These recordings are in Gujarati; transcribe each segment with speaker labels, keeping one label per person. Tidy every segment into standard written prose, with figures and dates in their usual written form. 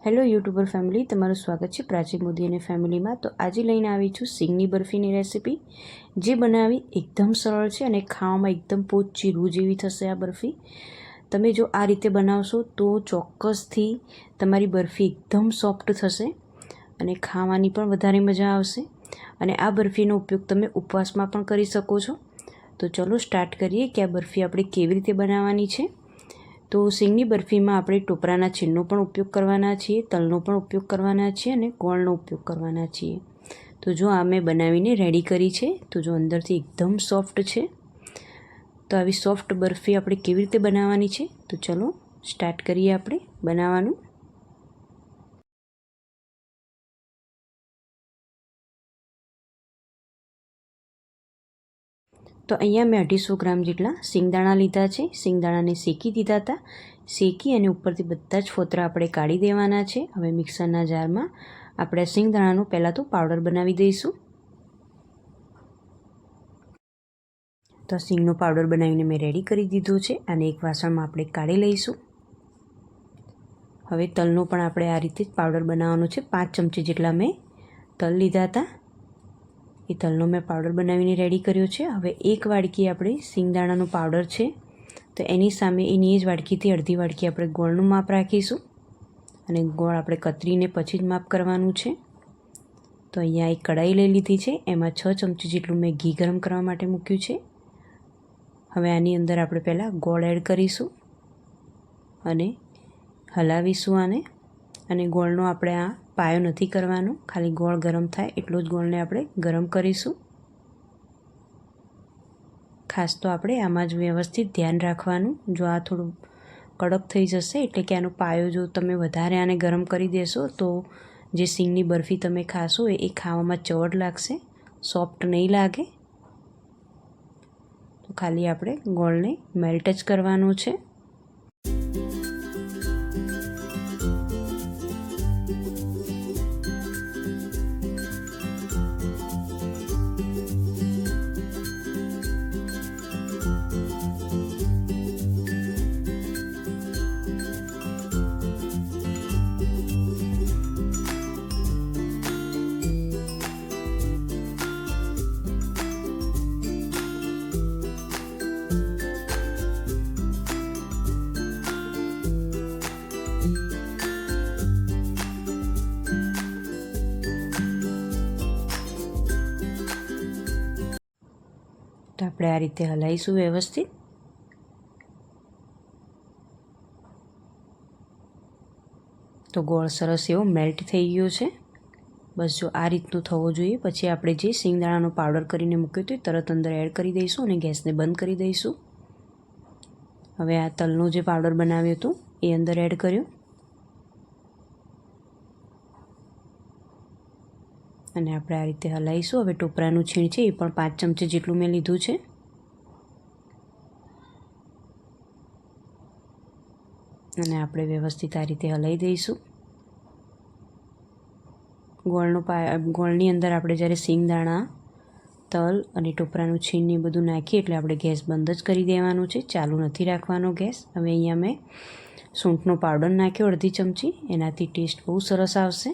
Speaker 1: હેલો યુટ્યુબર ફેમિલી, તમારું સ્વાગત છે પ્રાચી મોદી અને ફેમિલીમાં। તો આજે લઈને આવી છું સિંગની બરફીની રેસીપી, જે બનાવવી એકદમ સરળ છે અને ખાવામાં એકદમ પોચી રૂ જેવી થશે આ બરફી। તમે જો આ રીતે બનાવશો તો ચોક્કસથી તમારી બરફી એકદમ સોફ્ટ થશે અને ખાવાની પણ વધારે મજા આવશે। અને આ બરફીનો ઉપયોગ તમે ઉપવાસમાં પણ કરી શકો છો। તો ચલો સ્ટાર્ટ કરીએ કે આ બરફી આપણે કેવી રીતે બનાવવાની છે। તો સિંગની બરફીમાં આપણે ટોપરાના છીણનો પણ ઉપયોગ કરવાના છીએ, તલનો પણ ઉપયોગ કરવાના છીએ અને ગોળનો ઉપયોગ કરવાના છીએ। તો જો આ મેં બનાવીને રેડી કરી છે, તો જો અંદરથી એકદમ સોફ્ટ છે। તો આવી સોફ્ટ બરફી આપણે કેવી રીતે બનાવવાની છે, તો ચલો સ્ટાર્ટ કરીએ આપણે બનાવવાનું। તો અહીંયા મેં 250 ગ્રામ જેટલા સિંગદાણા લીધા છે। સિંગદાણાને શેકી દીધા હતા। શેકી અને ઉપરથી બધા જ ફોતરા આપણે કાઢી દેવાના છે। હવે મિક્સરના જારમાં આપણે સિંગદાણાનો પહેલાં તો પાવડર બનાવી દઈશું। તો સિંગનો પાવડર બનાવીને મેં રેડી કરી દીધો છે અને એક વાસણમાં આપણે કાઢી લઈશું। હવે તલનો પણ આપણે આ રીતે જ પાવડર બનાવવાનો છે। 5 ચમચી જેટલા મેં તલ લીધા હતા, એ તલનો મેં પાવડર બનાવીને રેડી કર્યો છે। હવે એક વાડકી આપણે સિંગદાણાનો પાવડર છે, તો એની સામે એની જ વાડકીથી અડધી વાડકી આપણે ગોળનું માપ રાખીશું અને ગોળ આપણે કતરીને પછી જ માપ કરવાનું છે। તો અહીંયા એક કઢાઈ લઈ લીધી છે, એમાં 6 ચમચી જેટલું મેં ઘી ગરમ કરવા માટે મૂક્યું છે। હવે આની અંદર આપણે પહેલાં ગોળ એડ કરીશું અને હલાવીશું આને। અને ગોળનો આપણે આ પાયો નથી કરવાનો, ખાલી ગોળ ગરમ થાય એટલો જ ગોળને આપણે ગરમ કરીશું। ખાસ તો આપણે આમાં જ વ્યવસ્થિત ધ્યાન રાખવાનું, જો આ થોડું કડક થઈ જશે એટલે કે આનો પાયો જો તમે વધારે આને ગરમ કરી દેશો તો જે સિંગની બરફી તમે ખાશો એ ખાવામાં ચવડ લાગશે, સોફ્ટ નહીં લાગે। તો ખાલી આપણે ગોળને મેલ્ટ જ કરવાનો છે। તો આપણે આ રીતે હલાવીશું વ્યવસ્થિત। તો ગોળ સરસ એવો મેલ્ટ થઈ ગયો છે। બસ જો આ રીતનું થવો જોઈએ। પછી આપણે જે સિંગદાણાનો પાવડર કરીને મૂક્યો હતો એ તરત અંદર એડ કરી દઈશું અને ગેસને બંધ કરી દઈશું। હવે આ તલનો જે પાવડર બનાવ્યો હતો એ અંદર એડ કર્યો અને આપણે આ રીતે હલાવીશું। હવે ટોપરાનું છીણ છે એ પણ 5 ચમચી જેટલું મેં લીધું છે અને આપણે વ્યવસ્થિત આ રીતે હલાવી દઈશું। ગોળની અંદર આપણે જ્યારે સિંગદાણા, તલ અને ટોપરાનું છીણ ને બધું નાખીએ એટલે આપણે ગેસ બંધ જ કરી દેવાનું છે, ચાલુ નથી રાખવાનો ગેસ। હવે અહીંયા મેં સૂંઠનો પાવડર નાખ્યો અડધી ચમચી, એનાથી ટેસ્ટ બહુ સરસ આવશે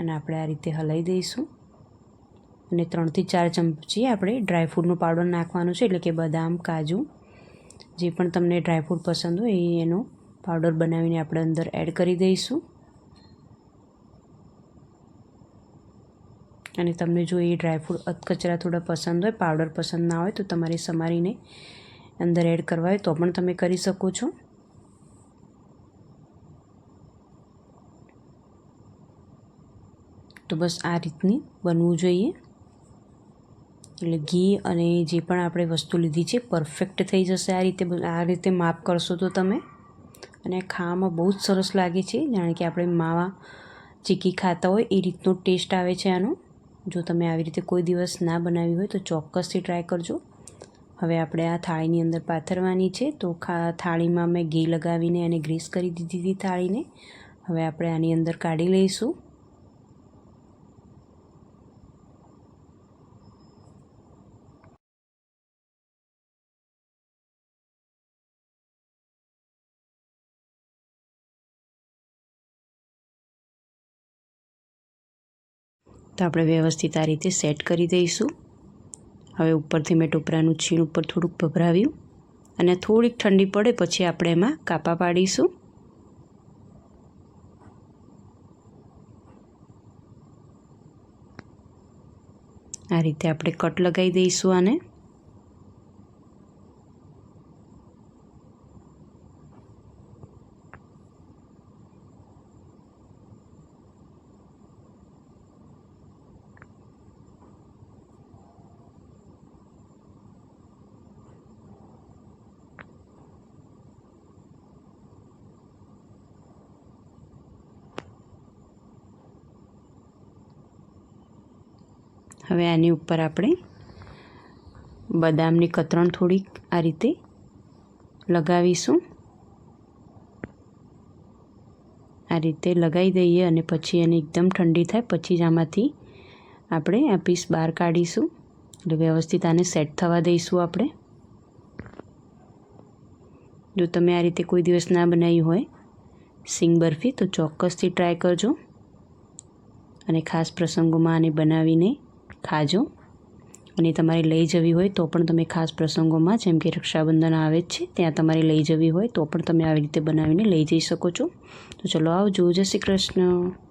Speaker 1: અને આપણે આ રીતે હલાવી દઈશું। અને 3 થી 4 ચમચી આપણે ડ્રાયફ્રૂટનો પાવડર નાખવાનો છે, એટલે કે બદામ, કાજુ જે પણ તમને ડ્રાયફ્રૂટ પસંદ હોય એનો પાવડર બનાવીને આપણે અંદર એડ કરી દઈશું। અને તમને જો એ ડ્રાયફ્રૂટ અધકચરા થોડા પસંદ હોય, પાવડર પસંદ ના હોય, તો તમારે સમારીને અંદર એડ કરવા હોય તો પણ તમે કરી શકો છો। તો બસ આ રીતની બનવું જોઈએ, એટલે ઘી અને જે પણ આપણે વસ્તુ લીધી છે પરફેક્ટ થઈ જશે। આ રીતે માપ કરશો તો તમે, અને ખાવામાં બહુ જ સરસ લાગે છે, જાણે કે આપણે માવા ચીક્કી ખાતા હોય એ રીતનો ટેસ્ટ આવે છે આનો। જો તમે આવી રીતે કોઈ દિવસ ના બનાવી હોય તો ચોક્કસથી ટ્રાય કરજો। હવે આપણે આ થાળીની અંદર પાથરવાની છે। તો થાળીમાં મેં ઘી લગાવીને અને ગ્રીસ કરી દીધી હતી થાળીને। હવે આપણે આની અંદર કાઢી લઈશું। તો આપણે વ્યવસ્થિત આ રીતે સેટ કરી દઈશું. હવે ઉપરથી મેં ટોપરાનું છીણ ઉપર થોડુંક ભભરાવ્યું અને થોડીક ઠંડી પડે પછી આપણે એમાં કાપા પાડીશું. આ રીતે આપણે કટ લગાવી દઈશું આને. હવે આની ઉપર આપણે બદામની કતરણ થોડીક આ રીતે લગાવીશું. આ રીતે લગાવી દઈએ અને પછી એને એકદમ ઠંડી થાય પછી જ આમાંથી આપણે આ પીસ બહાર કાઢીશું. એટલે વ્યવસ્થિત આને સેટ થવા દઈશું આપણે. જો તમે આ રીતે કોઈ દિવસ ના બનાવી હોય સિંગ બરફી તો ચોક્કસથી ટ્રાય કરજો અને ખાસ પ્રસંગોમાં આને બનાવીને ખાજો. અને તમારે લઈ જવી હોય તો પણ તમે ખાસ પ્રસંગોમાં જેમ કે રક્ષાબંધન આવે જ છે ત્યાં તમારે લઈ જવી હોય તો પણ તમે આવી રીતે બનાવીને લઈ જઈ શકો છો. તો ચલો આવજો. જય શ્રી કૃષ્ણ.